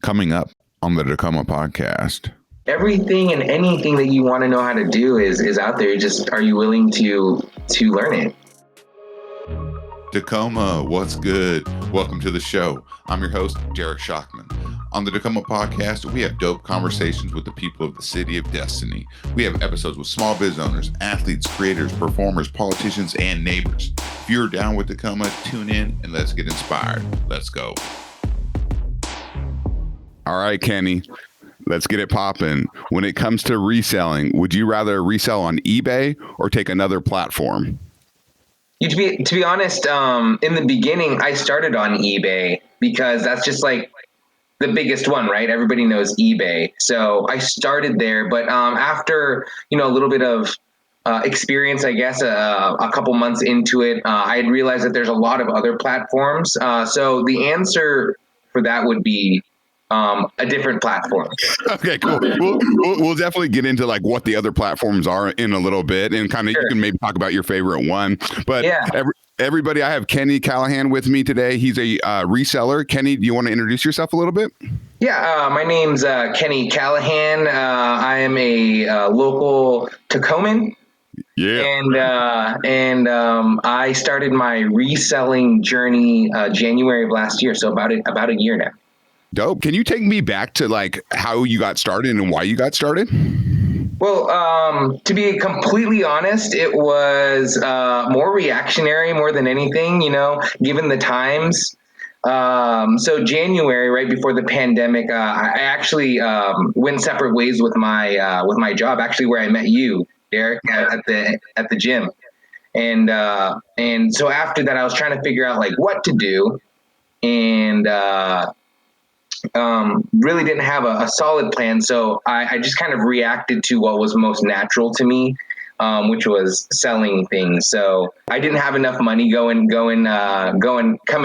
coming up on the Tacoma podcast. Everything and anything that you want to know how to do is out there. Just, are you willing to learn it? Tacoma, what's good? Welcome to the show. I'm your host, Derek Shockman. On the Tacoma podcast, we have dope conversations with the people of the city of Destiny. We have episodes with small biz owners, athletes, creators, performers, politicians, and neighbors. If you're down with Tacoma, tune in and let's get inspired. Let's go. All right, Kenny, let's get it popping. When it comes to reselling, would you rather resell on eBay or take another platform? To be honest, in the beginning, I started on eBay because that's just like the biggest one, right? Everybody knows eBay. So I started there, but after, a little bit of experience, I guess, a couple months into it, I had realized that there's a lot of other platforms. So the answer for that would be a different platform. Okay, cool. We'll definitely get into like what the other platforms are in a little bit, and kind of You can maybe talk about your favorite one. But yeah. Everybody, I have Kenny Callahan with me today. He's a reseller. Kenny, do you want to introduce yourself a little bit? Yeah, my name's Kenny Callahan. I am a local Tacoman. Yeah. And I started my reselling journey January of last year, so about a year now. Dope. Can you take me back to like how you got started and why you got started? Well, to be completely honest, it was more reactionary more than anything, given the times. So January, right before the pandemic, I actually went separate ways with my job, actually where I met you, Derek, at the gym. And so after that, I was trying to figure out like what to do, and really didn't have a solid plan. So I just kind of reacted to what was most natural to me, which was selling things. So I didn't have enough money coming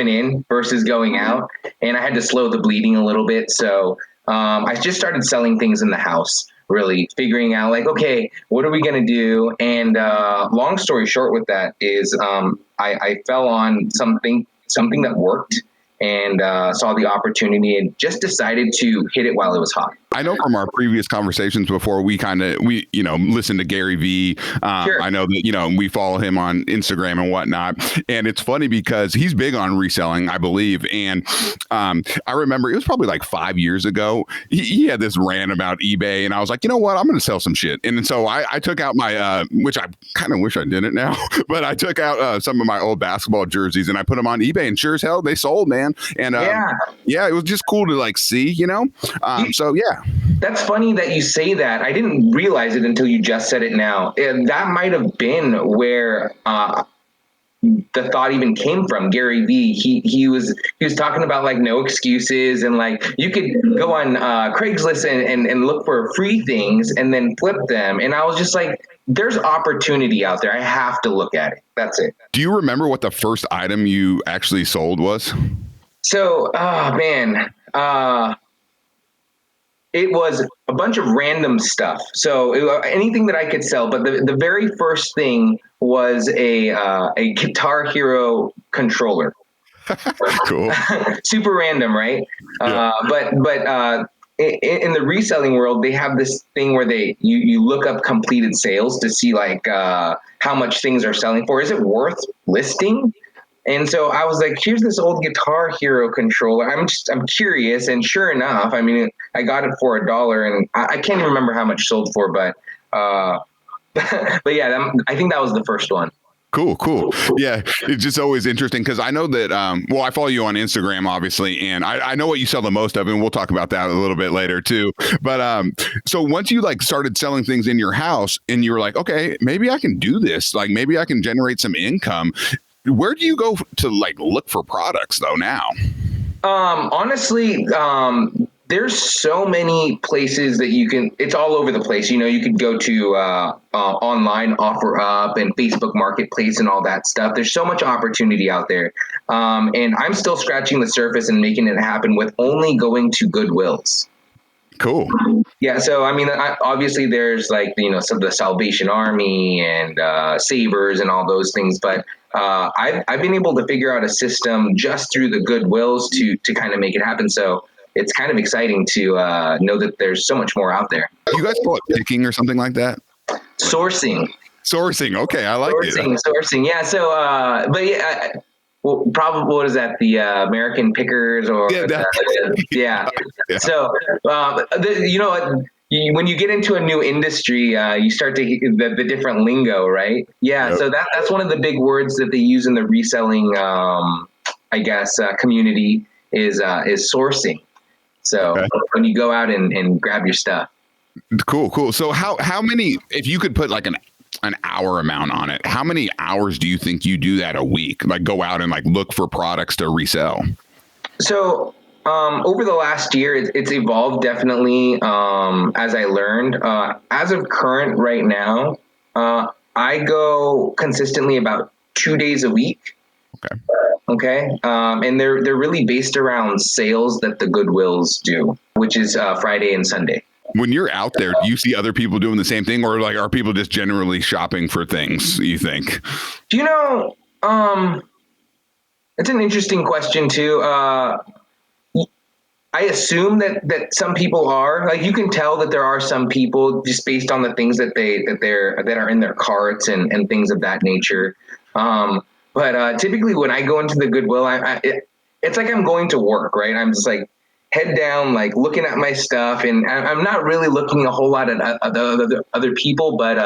in versus going out. And I had to slow the bleeding a little bit. So I just started selling things in the house, really figuring out like, okay, what are we going to do? And long story short with that is I fell on something that worked, and saw the opportunity and just decided to hit it while it was hot. I know from our previous conversations before, we listened to Gary Vee. Sure. I know that, we follow him on Instagram and whatnot. And it's funny because he's big on reselling, I believe. And I remember it was probably like 5 years ago. He had this rant about eBay, and I was like, you know what? I'm going to sell some shit. And so I took out my, which I kind of wish I didn't now, but I took out some of my old basketball jerseys and I put them on eBay, and sure as hell, they sold, man. And it was just cool to like see, so yeah. That's funny that you say that. I didn't realize it until you just said it now. And that might have been where the thought even came from. Gary Vee, he was talking about like no excuses, and like you could go on Craigslist and look for free things and then flip them. And I was just like, there's opportunity out there. I have to look at it. That's it. Do you remember what the first item you actually sold was? So, it was a bunch of random stuff. So anything that I could sell, but the very first thing was a Guitar Hero controller. Cool. Super random, right? Yeah. But in the reselling world, they have this thing where you look up completed sales to see like how much things are selling for. Is it worth listing? And so I was like, here's this old Guitar Hero controller. I'm curious. And sure enough, I mean, I got it for $1, and I can't even remember how much sold for, but yeah, I think that was the first one. Cool. Yeah, it's just always interesting because I know that, I follow you on Instagram, obviously, and I know what you sell the most of, and we'll talk about that a little bit later too. But so once you like started selling things in your house and you were like, okay, maybe I can do this, like maybe I can generate some income. Where do you go to like look for products though now? Honestly, there's so many places that it's all over the place. You could go to online OfferUp and Facebook Marketplace and all that stuff. There's so much opportunity out there. And I'm still scratching the surface and making it happen with only going to Goodwills. Cool. Yeah. So, I mean, obviously there's like, some of the Salvation Army and Savers and all those things. But I've been able to figure out a system just through the Goodwills to kind of make it happen. So it's kind of exciting to know that there's so much more out there. You guys call it picking or something like that? Sourcing. Sourcing. Okay, I like it. Sourcing. Yeah. So, but yeah, well, probably what is that? The American Pickers or yeah. So, you know what? When you get into a new industry, you start to hear the different lingo, right? Yeah. Yep. So that's one of the big words that they use in the reselling, I guess, community is sourcing. So when you go out and grab your stuff. Cool. So how many, if you could put like an hour amount on it, how many hours do you think you do that a week? Like go out and like look for products to resell? So over the last year, it's evolved definitely as I learned. As of current right now, I go consistently about 2 days a week. Okay. And they're really based around sales that the Goodwills do, which is Friday and Sunday. When you're out there, do you see other people doing the same thing, or like are people just generally shopping for things, you think? You know, it's an interesting question too. I assume that some people are, like, you can tell that there are some people just based on the things that are in their carts and things of that nature. But typically when I go into the Goodwill, it's like I'm going to work, right? I'm just like head down, like looking at my stuff, and I'm not really looking a whole lot at other people, but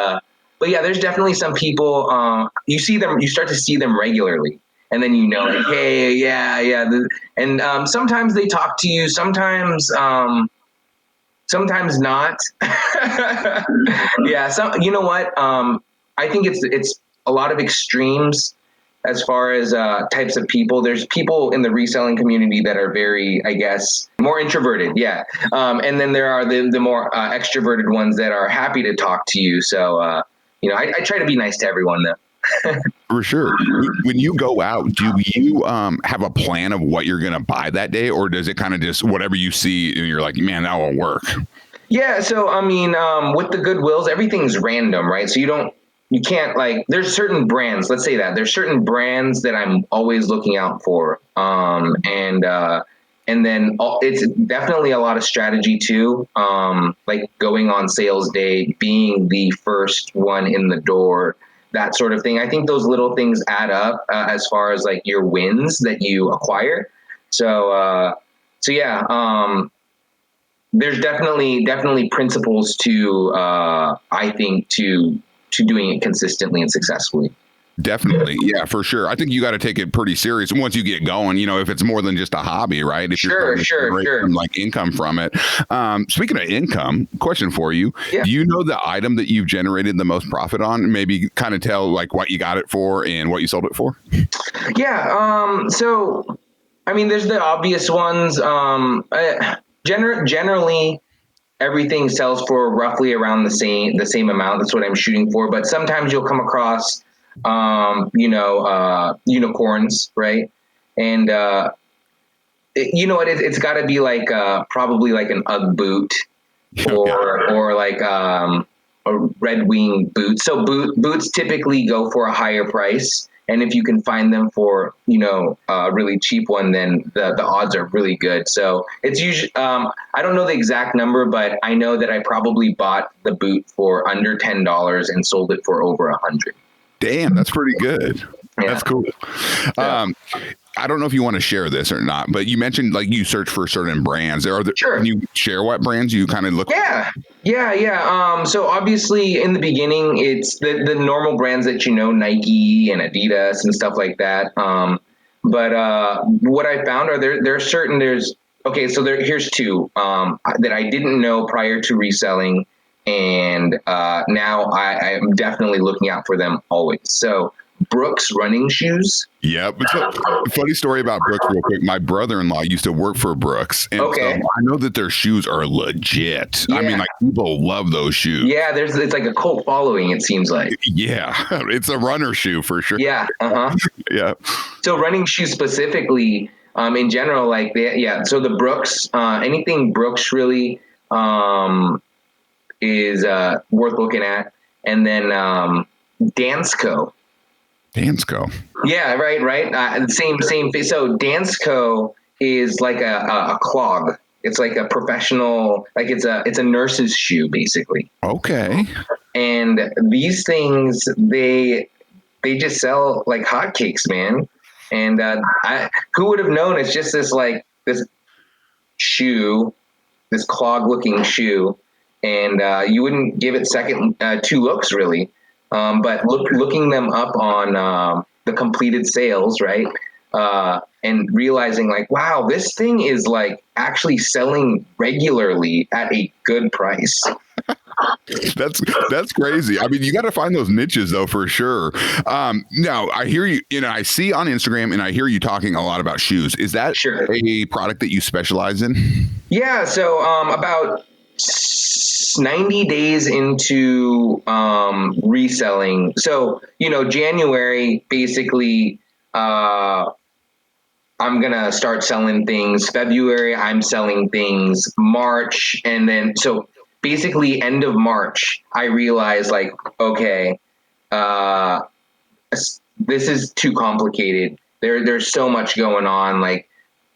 yeah, there's definitely some people. You see them, you start to see them regularly. And then you know, like, hey, yeah, and sometimes they talk to you, sometimes not. Yeah, you know what? I think it's a lot of extremes as far as types of people. There's people in the reselling community that are very, I guess, more introverted, yeah. And then there are the more extroverted ones that are happy to talk to you. So, you know, I try to be nice to everyone, though. For sure. When you go out, do you have a plan of what you're going to buy that day, or does it kind of just whatever you see and you're like, man, that won't work? Yeah. So, I mean, with the Goodwills, everyth's random, right? So you can't, like, there's certain brands, let's say that there's certain brands that I'm always looking out for. And then it's definitely a lot of strategy too. Like going on sales day, being the first one in the door, that sort of thing. I think those little things add up as far as like your wins that you acquire. So yeah, there's definitely principles to, I think, to doing it consistently and successfully. Definitely. Yeah, for sure. I think you got to take it pretty serious once you get going, you know, if it's more than just a hobby, right? If sure. Some, like income from it. Speaking of income, question for you. Yeah. Do you know the item that you've generated the most profit on? Maybe kind of tell like what you got it for and what you sold it for? Yeah. So, I mean, there's the obvious ones. Generally, everything sells for roughly around the same amount. That's what I'm shooting for. But sometimes you'll come across unicorns, right? And you know what? It's got to be like probably like an UGG boot or like a Red Wing boot. So boots typically go for a higher price, and if you can find them for a really cheap one, then the odds are really good. So it's usually I don't know the exact number, but I know that I probably bought the boot for under $10 and sold it for over $100. Damn, that's pretty good. Yeah. That's cool. Yeah. I don't know if you want to share this or not, but you mentioned like you search for certain brands. Sure. Can you share what brands you kind of look for? Yeah. So obviously in the beginning, it's the normal brands that Nike and Adidas and stuff like that. But what I found are here's two that I didn't know prior to reselling. And now I am definitely looking out for them always. So Brooks running shoes. Yep. Funny story about Brooks real quick. My brother-in-law used to work for Brooks. And so I know that their shoes are legit. Yeah. I mean, like people love those shoes. Yeah, it's like a cult following, it seems like. Yeah. It's a runner shoe for sure. Yeah. Yeah. So running shoes specifically, in general, like so the Brooks, anything Brooks really is worth looking at. And then Dansko. Yeah, right. Same. So Dansko is like a clog. It's like a professional, like it's a nurse's shoe basically. Okay. And these things, they just sell like hotcakes, man. And who would have known? It's just this shoe, this clog looking shoe, and you wouldn't give it second two looks really. But looking them up on the completed sales, right? And realizing like, wow, this thing is like actually selling regularly at a good price. That's crazy. I mean, you got to find those niches though, for sure. Now I hear you, I see on Instagram and I hear you talking a lot about shoes. Is that Sure. a product that you specialize in? Yeah. So about 90 days into reselling. So, January, basically, I'm going to start selling things. February, I'm selling things. March. And then, so basically end of March, I realized like, okay, this is too complicated. There's so much going on. Like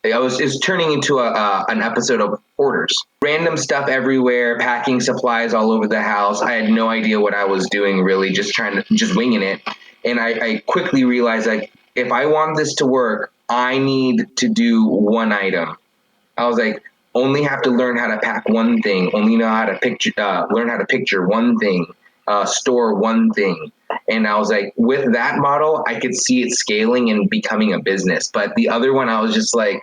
it's turning into an episode of Hoarders. Random stuff everywhere, packing supplies all over the house. I had no idea what I was doing, really, just winging it. And I quickly realized, like, if I want this to work, I need to do one item. I was like, only have to learn how to pack one thing, only know how to learn how to picture one thing, store one thing. And I was like, with that model, I could see it scaling and becoming a business. But the other one, I was just like,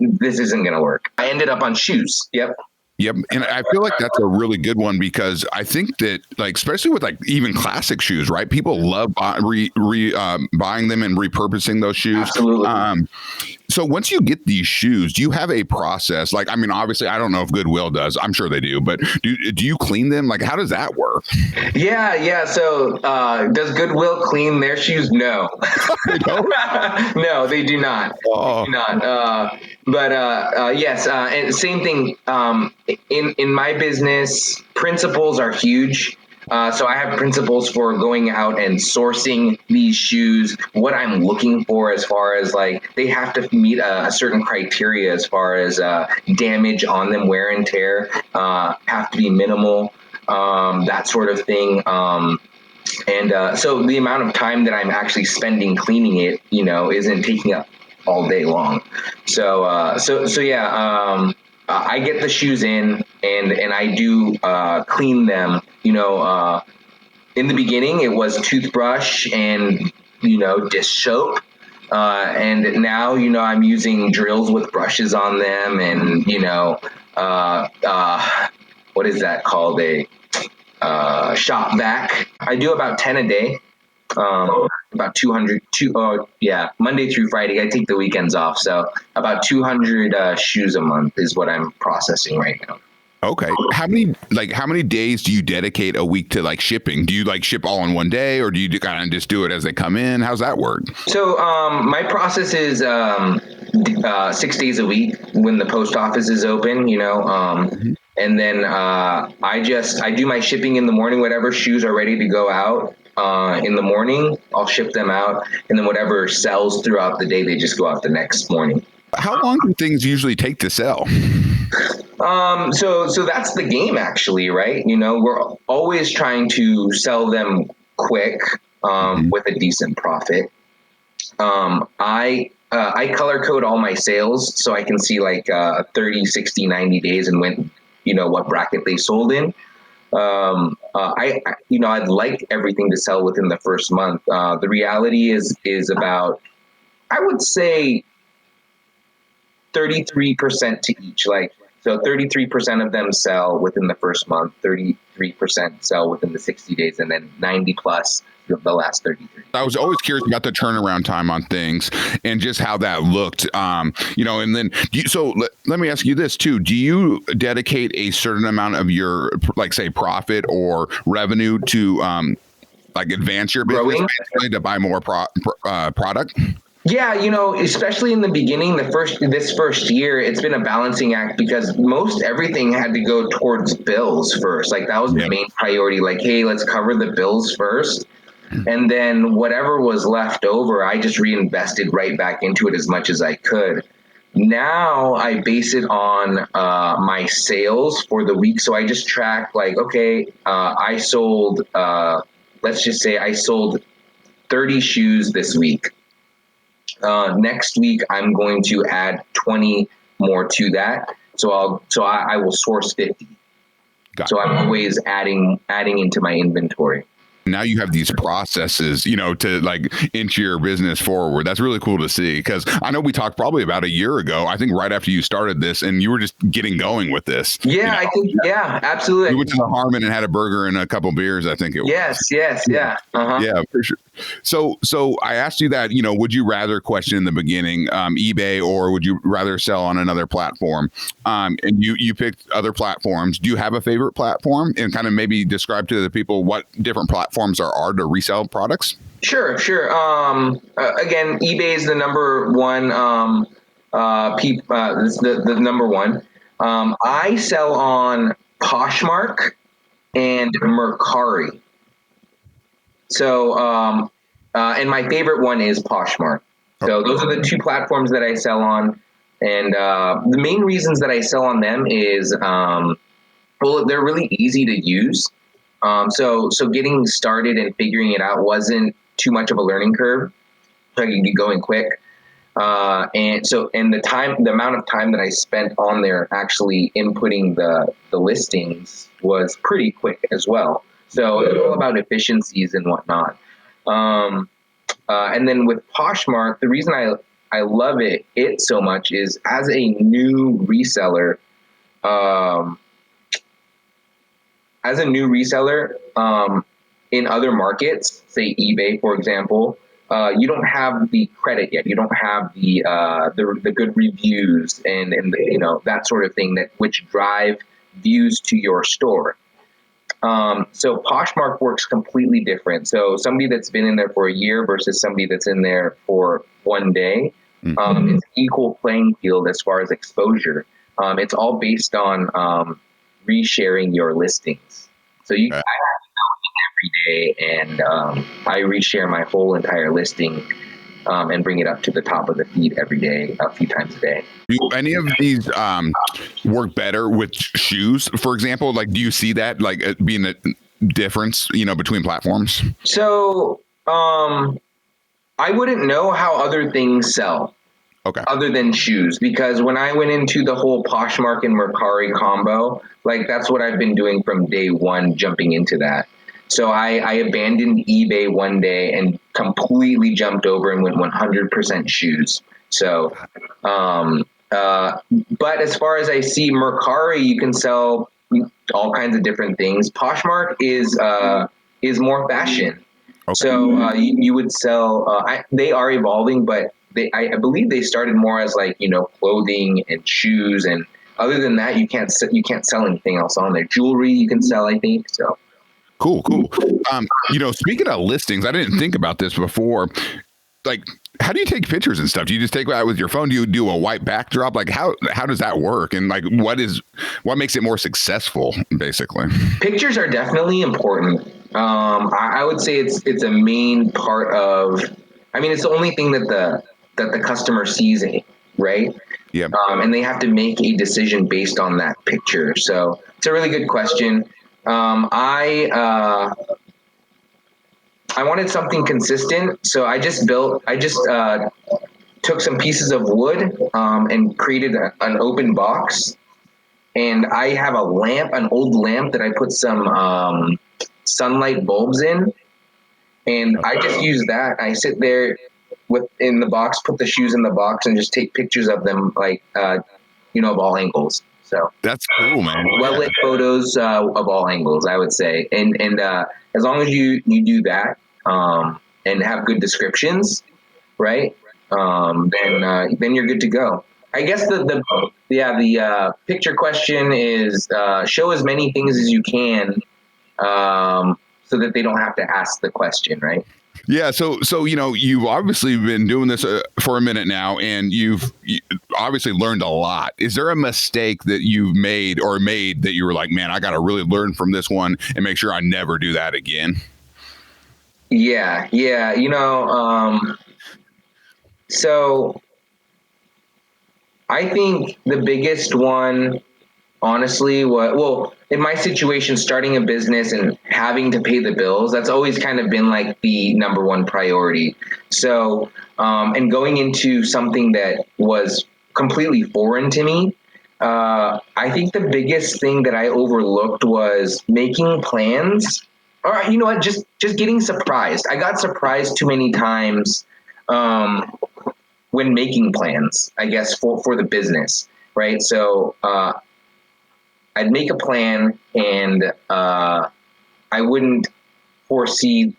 this isn't going to work. I ended up on shoes. Yep. Yep. And I feel like that's a really good one because I think that, like, especially with like even classic shoes, right? People love buying them and repurposing those shoes. Absolutely. So once you get these shoes, do you have a process? Like, I mean, obviously, I don't know if Goodwill does. I'm sure they do. But do you clean them? Like, how does that work? Yeah. So does Goodwill clean their shoes? No. No, they do not. Oh. They do not. But yes, and same thing. In my business, principles are huge. So I have principles for going out and sourcing these shoes, what I'm looking for as far as like they have to meet a certain criteria as far as damage on them, wear and tear, have to be minimal, that sort of thing. And so the amount of time that I'm actually spending cleaning it, isn't taking up all day long. So yeah, I get the shoes in and I do clean them. In the beginning, it was toothbrush and dish soap. And now, I'm using drills with brushes on them and, what is that called? A shop vac. I do about 10 a day. About 200, Monday through Friday. I take the weekends off. So about 200 shoes a month is what I'm processing right now. Okay. How many days do you dedicate a week to like shipping? Do you like ship all in one day or do you kind of just do it as they come in? How's that work? So my process is 6 days a week when the post office is open, and then I do my shipping in the morning. Whatever shoes are ready to go out in the morning, I'll ship them out. And then whatever sells throughout the day, they just go out the next morning. How long do things usually take to sell? So that's the game actually, right? We're always trying to sell them quick, with a decent profit. I color code all my sales so I can see like 30, 60, 90 days and when, what bracket they sold in. I'd like everything to sell within the first month. The reality is about, I would say 33% to each, so 33% of them sell within the first month, 33% sell within the 60 days, and then 90 plus the last 33. I was always curious about the turnaround time on things and just how that looked, and then, so let me ask you this too. Do you dedicate a certain amount of your, like say profit or revenue to advance your business basically to buy more product? Yeah, especially in the beginning, this first year, it's been a balancing act because most everything had to go towards bills first. Like that was the main priority. Like, hey, let's cover the bills first. And then whatever was left over, I just reinvested right back into it as much as I could. Now I base it on my sales for the week. So I just track like, okay, I sold, let's just say I sold 30 shoes this week. Next week, I'm going to add 20 more to that. I will source 50. Got So I'm always adding into my inventory. Now you have these processes, to like inch your business forward. That's really cool to see, because I know we talked probably about a year ago, I think right after you started this, and you were just getting going with this. Yeah, I think, yeah, absolutely. We went to the Harmon and had a burger and a couple beers, I think it was. Yes, yeah. Uh-huh. Yeah, for sure. So I asked you that, would you rather question in the beginning eBay, or would you rather sell on another platform? And you picked other platforms. Do you have a favorite platform, and kind of maybe describe to the people what different platforms are to resell products? Sure. Again, eBay is the number one. The number one. I sell on Poshmark and Mercari. So, and my favorite one is Poshmark. So those are the two platforms that I sell on. And the main reasons that I sell on them is, well, they're really easy to use. So getting started and figuring it out wasn't too much of a learning curve. So I could get going quick. And the amount of time that I spent on there actually inputting the listings was pretty quick as well. So it's all about efficiencies and whatnot. And then with Poshmark, the reason I love it so much is, as a new reseller, in other markets, say eBay, for example, you don't have the credit yet. You don't have the good reviews and that sort of thing which drive views to your store. So Poshmark works completely different. So somebody that's been in there for a year versus somebody that's in there for one day, it's equal playing field as far as exposure. It's all based on resharing your listings. So I have to go in every day, and I reshare my whole entire listing and bring it up to the top of the feed every day, a few times a day. Do any of these work better with shoes, for example? Like, do you see that like being the difference, between platforms? So I wouldn't know how other things sell. Okay. Other than shoes, because when I went into the whole Poshmark and Mercari combo, like that's what I've been doing from day one, jumping into that. So I abandoned eBay one day and completely jumped over and went 100% shoes. So, but as far as I see, Mercari, you can sell all kinds of different things. Poshmark is more fashion. Okay. So you would sell. They are evolving, but I believe they started more as like clothing and shoes, and other than that, you can't sell anything else on there. Jewelry you can sell, I think. So cool. Speaking of listings, I didn't think about this before. Like, how do you take pictures and stuff? Do you just take that with your phone? Do you do a white backdrop? Like, how does that work? And like, what makes it more successful, basically? Pictures are definitely important. I would say it's a main part of. I mean, it's the only thing that the customer sees, right? Yeah. And they have to make a decision based on that picture. So it's a really good question. I wanted something consistent, so I just took some pieces of wood and created an open box. And I have an old lamp that I put some sunlight bulbs in, and I just use that. I sit there in the box, put the shoes in the box, and just take pictures of them, like of all angles. So that's cool, man. Well lit photos of all angles, I would say, and as long as you do that and have good descriptions, right? Then you're good to go. I guess the picture question is show as many things as you can so that they don't have to ask the question, right? Yeah. So you've obviously been doing this for a minute now, and you've obviously learned a lot. Is there a mistake that you've made that you were like, man, I got to really learn from this one and make sure I never do that again? Yeah. So I think the biggest one, honestly, well, in my situation, starting a business and having to pay the bills, that's always kind of been like the number one priority. So, and going into something that was completely foreign to me, I think the biggest thing that I overlooked was making plans. Or you know what, just getting surprised. I got surprised too many times when making plans, I guess, for the business, right? So I'd make a plan and I wouldn't foresee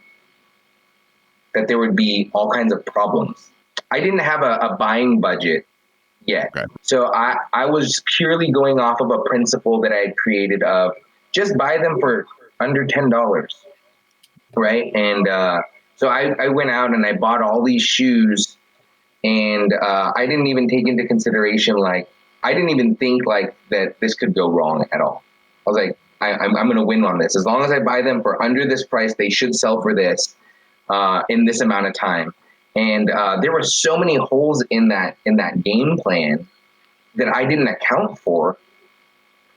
that there would be all kinds of problems. I didn't have a buying budget yet. Okay. So I was purely going off of a principle that I had created of just buy them for under $10, right? And so I went out and I bought all these shoes, and I didn't even take into consideration, like, I didn't even think like that this could go wrong at all. I was like, I'm going to win on this. As long as I buy them for under this price, they should sell for this in this amount of time. And there were so many holes in that game plan that I didn't account for,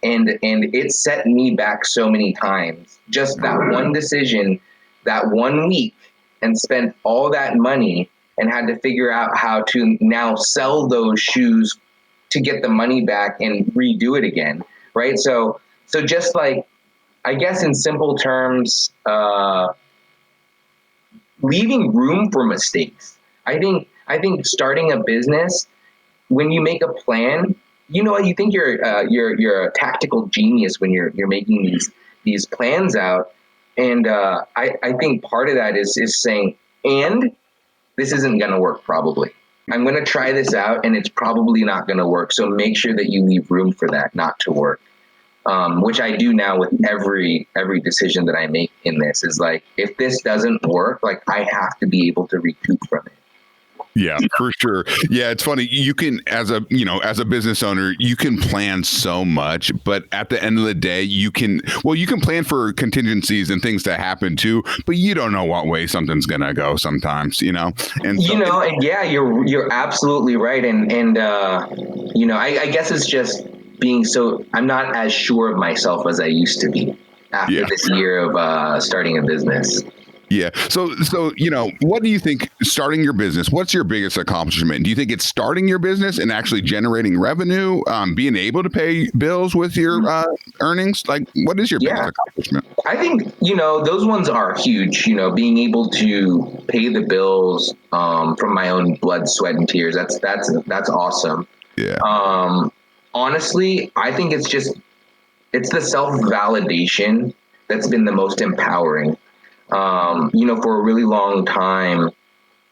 and it set me back so many times. Just that one decision, that 1 week, and spent all that money and had to figure out how to now sell those shoes to get the money back and redo it again, right? So just like, I guess in simple terms, leaving room for mistakes. I think starting a business, when you make a plan, you know, you think you're a tactical genius when you're making these plans out, and I think part of that is saying, and this isn't going to work probably. I'm going to try this out and it's probably not going to work. So make sure that you leave room for that not to work. Which I do now with every decision that I make in this, is like, if this doesn't work, like, I have to be able to recoup from it. Yeah, for sure. Yeah, it's funny. You can, as a business owner, you can plan so much, but at the end of the day, you can plan for contingencies and things to happen too, but you don't know what way something's going to go sometimes, And so, and yeah, you're absolutely right. And I guess it's just being so, I'm not as sure of myself as I used to be after this year of starting a business. Yeah. So, what do you think starting your business, what's your biggest accomplishment? Do you think it's starting your business and actually generating revenue, being able to pay bills with your earnings? Like, what is your biggest accomplishment? I think, those ones are huge, being able to pay the bills from my own blood, sweat, and tears. That's awesome. Yeah. Honestly, I think it's the self-validation that's been the most empowering. For a really long time,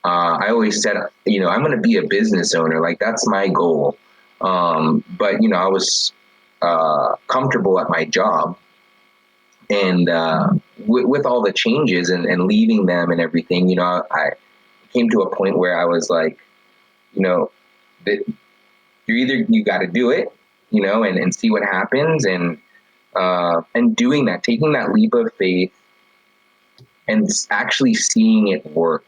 I always said, I'm going to be a business owner. Like, that's my goal. But, I was comfortable at my job. And with all the changes and leaving them and everything, I came to a point where I was like, that you got to do it, and see what happens. And doing that, taking that leap of faith, and actually seeing it work,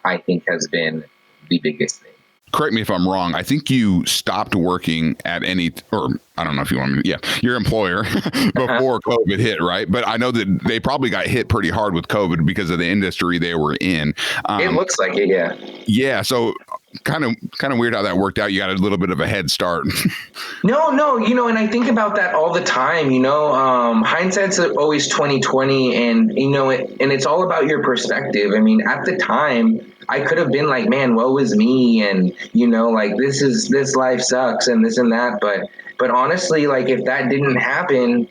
I think, has been the biggest thing. Correct me if I'm wrong. I think you stopped working at or I don't know if you want me to, your employer before COVID hit, right? But I know that they probably got hit pretty hard with COVID because of the industry they were in. It looks like it, yeah. Yeah. So kind of weird how that worked out. You got a little bit of a head start. No, and I think about that all the time, hindsight's always 20/20, and, and it's all about your perspective. I mean, at the time, I could have been like, man, woe is me. And, like, this life sucks and this and that. But honestly, like, if that didn't happen,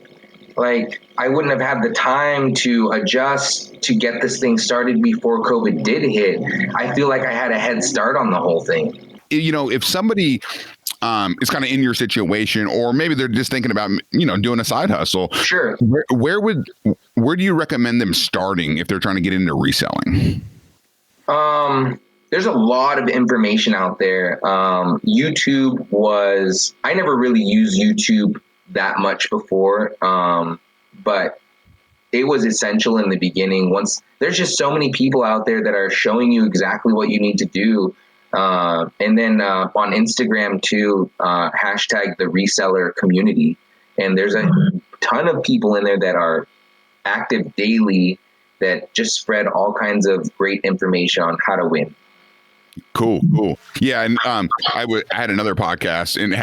like, I wouldn't have had the time to adjust to get this thing started before COVID did hit. I feel like I had a head start on the whole thing. If somebody is kind of in your situation, or maybe they're just thinking about, doing a side hustle. Sure. Where do you recommend them starting if they're trying to get into reselling? There's a lot of information out there. YouTube I never really used YouTube that much before. But it was essential in the beginning. Once there's just so many people out there that are showing you exactly what you need to do. And then on Instagram too, hashtag the reseller community. And there's a ton of people in there that are active daily that just spread all kinds of great information on how to win. Cool. Yeah, and I had another podcast, and it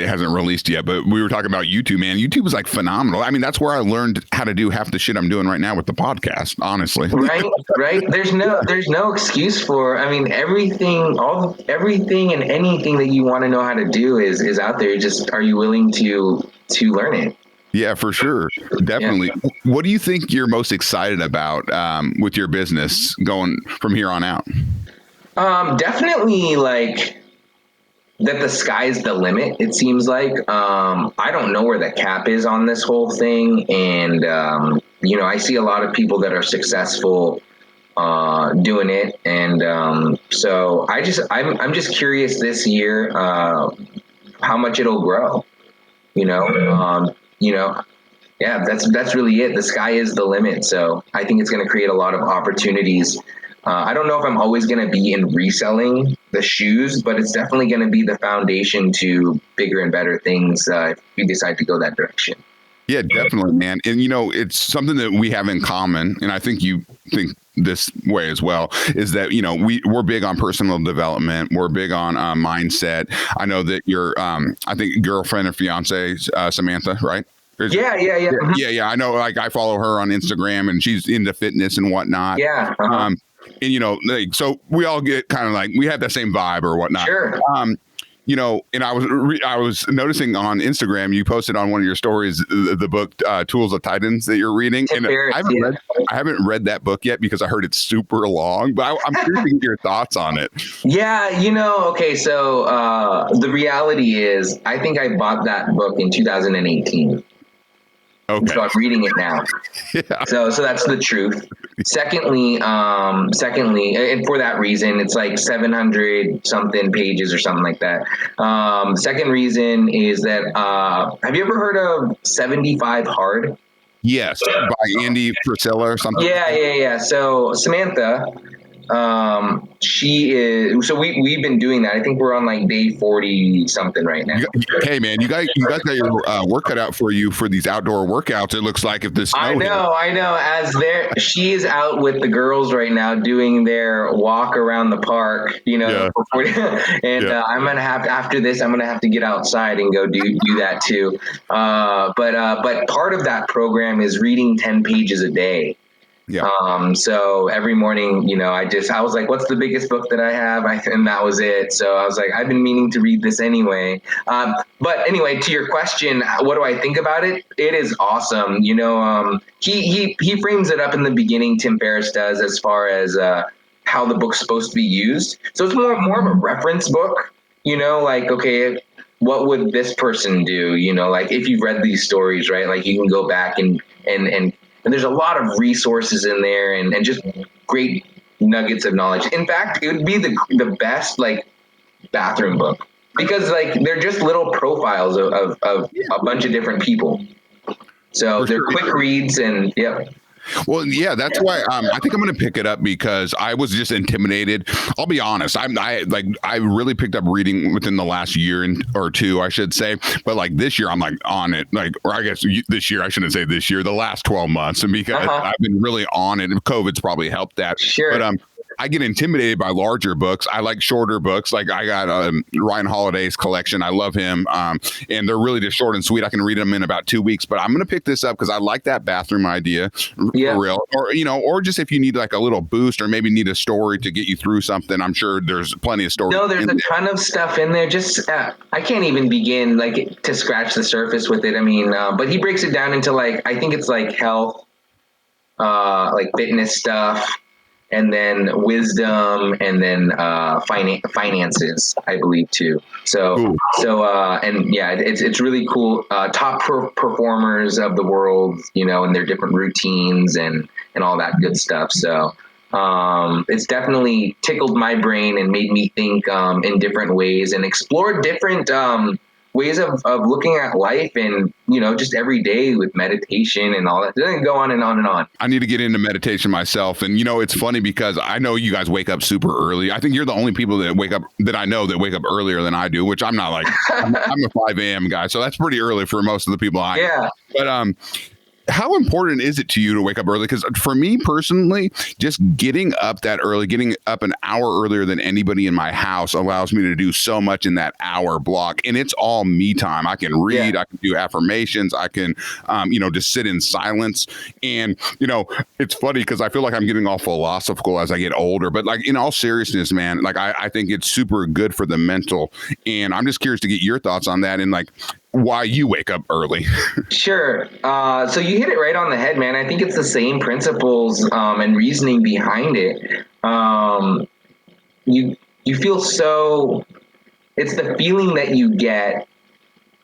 hasn't released yet, but we were talking about YouTube. Man, YouTube is like phenomenal. I mean, that's where I learned how to do half the shit I'm doing right now with the podcast. Honestly, right. There's no excuse for. I mean, everything and anything that you want to know how to do is out there. Just are you willing to learn it? Yeah, for sure. Definitely. Yeah. What do you think you're most excited about with your business going from here on out? Definitely like that the sky's the limit, it seems like. I don't know where the cap is on this whole thing. And, I see a lot of people that are successful doing it. And so I'm just curious this year how much it'll grow, Yeah, that's really it. The sky is the limit. So I think it's going to create a lot of opportunities. I don't know if I'm always going to be in reselling the shoes, but it's definitely going to be the foundation to bigger and better things if we decide to go that direction. Yeah, definitely, man. And, it's something that we have in common, and I think you think this way as well, is that, we're big on personal development. We're big on mindset. I know that your, I think, girlfriend or fiance, Samantha, right? Yeah. I know, like, I follow her on Instagram, and she's into fitness and whatnot. Yeah. Uh-huh. And, so we all get kind of like, we have that same vibe or whatnot. Sure. And I was noticing on Instagram, you posted on one of your stories the book Tools of Titans that you're reading. And I haven't read that book yet because I heard it's super long, but I'm curious to get your thoughts on it. Yeah, okay, so the reality is I think I bought that book in 2018. Okay. So I'm reading it now. Yeah. So that's the truth. Secondly, and for that reason, it's like 700 something pages or something like that. Second reason is that, have you ever heard of 75 Hard? Yes, by Andy Frisella or something. Yeah. So Samantha, she is. So we've been doing that. I think we're on like day 40 something right now. Hey man, you guys got your work cut out for you for these outdoor workouts. It looks like if this snow I know. She is out with the girls right now doing their walk around the park. For 40, and I'm gonna have to, after this. I'm gonna have to get outside and go do that too. But part of that program is reading 10 pages a day. Yeah. So every morning, I was like, what's the biggest book that I have? And that was it. So I was like, I've been meaning to read this anyway. But anyway, to your question, what do I think about it? It is awesome. He frames it up in the beginning, Tim Ferriss does, as far as how the book's supposed to be used. So it's more of a reference book, like, okay, what would this person do? Like if you've read these stories, right? Like you can go back and there's a lot of resources in there and just great nuggets of knowledge. In fact, it would be the best like bathroom book because like they're just little profiles of a bunch of different people. So they're quick reads and Well, yeah, that's why I think I'm going to pick it up because I was just intimidated. I'll be honest. I really picked up reading within the last year or two, I should say. But like this year, I'm like on it. Or I guess this year, I shouldn't say this year, the last 12 months. And because I've been really on it, and COVID's probably helped that. Sure. But I get intimidated by larger books. I like shorter books. Like I got Ryan Holiday's collection. I love him. And they're really just short and sweet. I can read them in about 2 weeks, but I'm going to pick this up because I like that bathroom idea for real. Or just if you need like a little boost or maybe need a story to get you through something, I'm sure there's plenty of stories. No, there's a ton of stuff in there. Just, I can't even begin like to scratch the surface with it. I mean, but he breaks it down into like, I think it's like health, like fitness stuff, and then wisdom, and then finances, I believe too. So it's really cool. Top performers of the world, and their different routines and all that good stuff. So it's definitely tickled my brain and made me think in different ways and explore different ways of looking at life and, you know, just every day with meditation and all that. It doesn't go on and on and on. I need to get into meditation myself. And, you know, it's funny because I know you guys wake up super early. I think you're the only people that I know that wake up earlier than I do, which I'm not like, I'm a 5 a.m. guy. So that's pretty early for most of the people I know. But, how important is it to you to wake up early? Because for me personally, just getting up that early, getting up an hour earlier than anybody in my house allows me to do so much in that hour block. And it's all me time. I can read, I can do affirmations, I can, you know, just sit in silence. And, you know, it's funny because I feel like I'm getting all philosophical as I get older. But like in all seriousness, man, like I think it's super good for the mental. And I'm just curious to get your thoughts on that and like, why you wake up early. Sure. So you hit it right on the head, man. I think it's the same principles and reasoning behind it. You feel so, it's the feeling that you get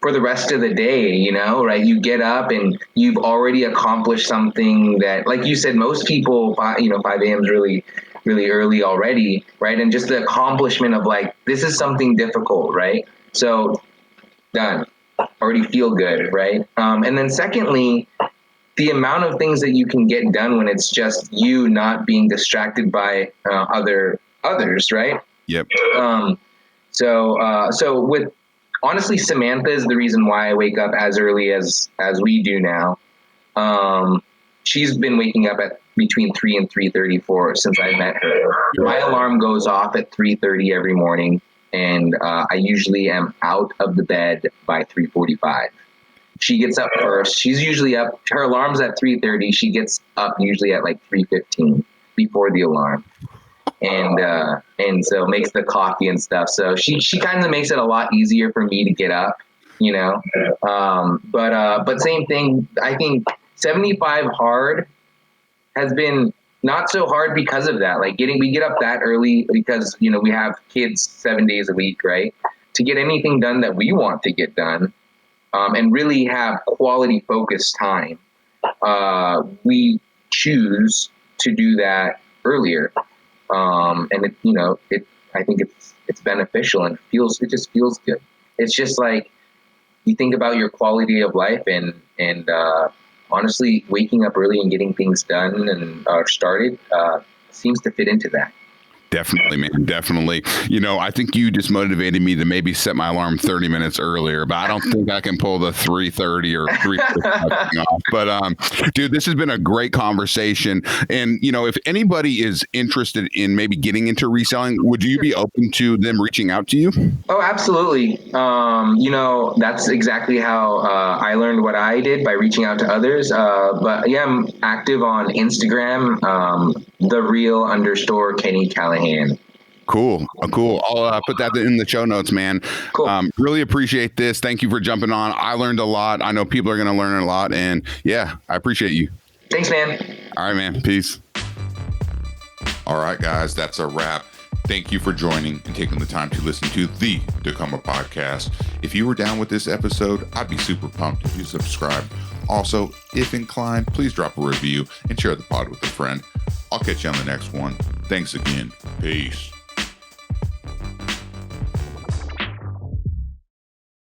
for the rest of the day, you know, right? You get up and you've already accomplished something that, like you said, most people, 5 a.m. is really, really early already, right? And just the accomplishment of like, this is something difficult, right? So done. Already feel good, right? And then secondly, the amount of things that you can get done when it's just you not being distracted by others, right? Yep. So with honestly, Samantha is the reason why I wake up as early as we do now. She's been waking up at between 3 and 3:34 since I met her. My alarm goes off at 3:30 every morning. And I usually am out of the bed by 3:45. She gets up first. She's usually up. Her alarm's at 3:30. She gets up usually at like 3:15 before the alarm, and so makes the coffee and stuff. So she kind of makes it a lot easier for me to get up, you know. But same thing. I think 75 hard has been not so hard because of that. Like we get up that early because, you know, we have kids 7 days a week, right? To get anything done that we want to get done, and really have quality focused time, we choose to do that earlier. And it, you know, I think it's beneficial and it just feels good. It's just like you think about your quality of life and honestly, waking up early and getting things done and started seems to fit into that. Definitely, man. Definitely. You know, I think you just motivated me to maybe set my alarm 30 minutes earlier, but I don't think I can pull the 3:30 or 3:45 thing off. But, dude, this has been a great conversation. And, you know, if anybody is interested in maybe getting into reselling, would you be open to them reaching out to you? Oh, absolutely. You know, that's exactly how I learned what I did, by reaching out to others. But yeah, I'm active on Instagram, @thereal_Kenny Callahan. Cool. I'll put that in the show notes, man. Cool. Really appreciate this. Thank you for jumping on. I learned a lot. I know people are going to learn a lot. And yeah, I appreciate you. Thanks, man. All right, man. Peace. All right, guys, that's a wrap. Thank you for joining and taking the time to listen to the Tacoma podcast. If you were down with this episode, I'd be super pumped if you subscribe. Also, if inclined, please drop a review and share the pod with a friend. I'll catch you on the next one. Thanks again. Peace.